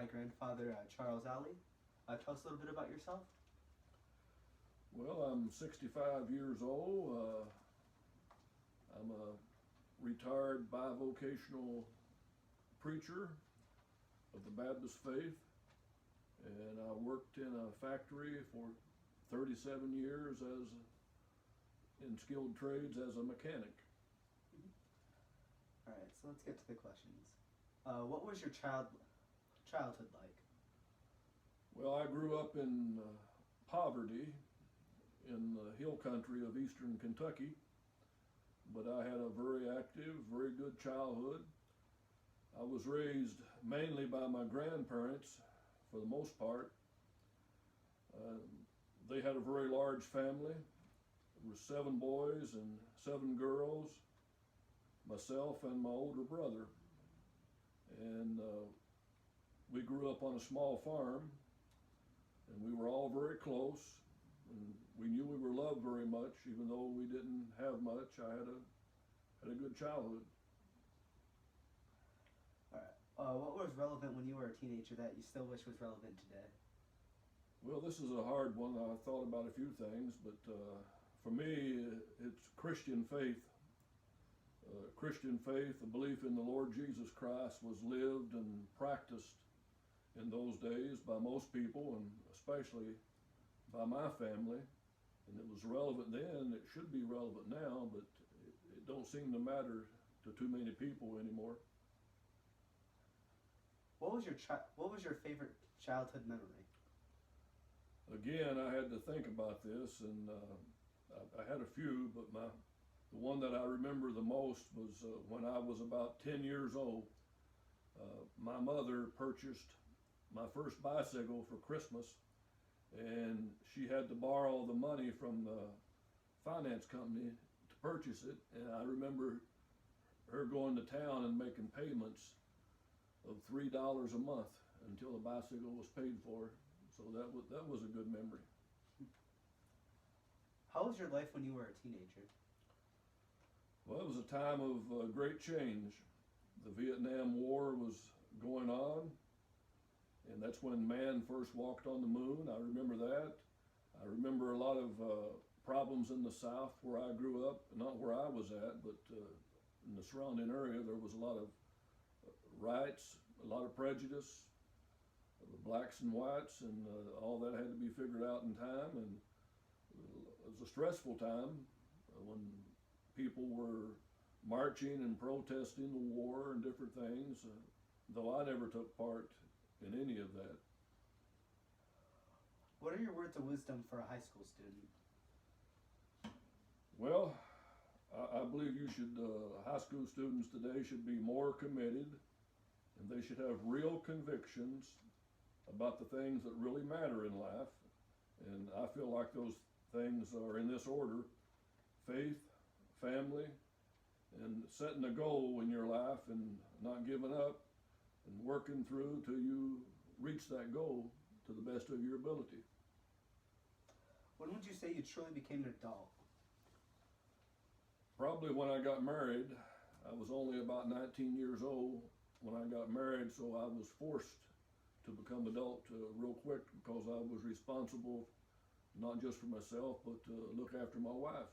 my grandfather, Charles Alley. Tell us a little bit about yourself. Well, I'm 65 years old. I'm a retired bivocational preacher of the Baptist faith, and I worked in a factory for 37 years in skilled trades as a mechanic. All right, so let's get to the questions. What was your childhood like? Well, I grew up in poverty in the hill country of eastern Kentucky, but I had a very active, very good childhood. I was raised mainly by my grandparents for the most part. They had a very large family. There were 7 boys and 7 girls, myself and my older brother. And we grew up on a small farm, and we were all very close. And we knew we were loved very much, even though we didn't have much. I had a good childhood. All right. What was relevant when you were a teenager that you still wish was relevant today? Well, this is a hard one. I thought about a few things, but for me, it's Christian faith. Christian faith, the belief in the Lord Jesus Christ, was lived and practiced in those days by most people, and especially by my family. And it was relevant then. It should be relevant now, but it don't seem to matter to too many people anymore. What was your favorite childhood memory? Again, I had to think about this, and I had a few, but the one that I remember the most was when I was about 10 years old. My mother purchased my first bicycle for Christmas, and she had to borrow the money from the finance company to purchase it. And I remember her going to town and making payments of $3 a month until the bicycle was paid for. So that was a good memory. How was your life when you were a teenager? Well, it was a time of great change. The Vietnam War was going on, and that's when man first walked on the moon. I remember that. I remember a lot of problems in the South where I grew up, not where I was at, but in the surrounding area. There was a lot of riots, a lot of prejudice, blacks and whites, and all that had to be figured out in time. And it was a stressful time when people were marching and protesting the war and different things, though I never took part in any of that. What are your words of wisdom for a high school student? Well, I believe high school students today should be more committed, and they should have real convictions about the things that really matter in life. And I feel like those things are in this order: faith, family, and setting a goal in your life and not giving up and working through till you reach that goal to the best of your ability. When would you say you truly became an adult? Probably when I got married. I was only about 19 years old when I got married, so I was forced to become adult real quick because I was responsible not just for myself, but to look after my wife.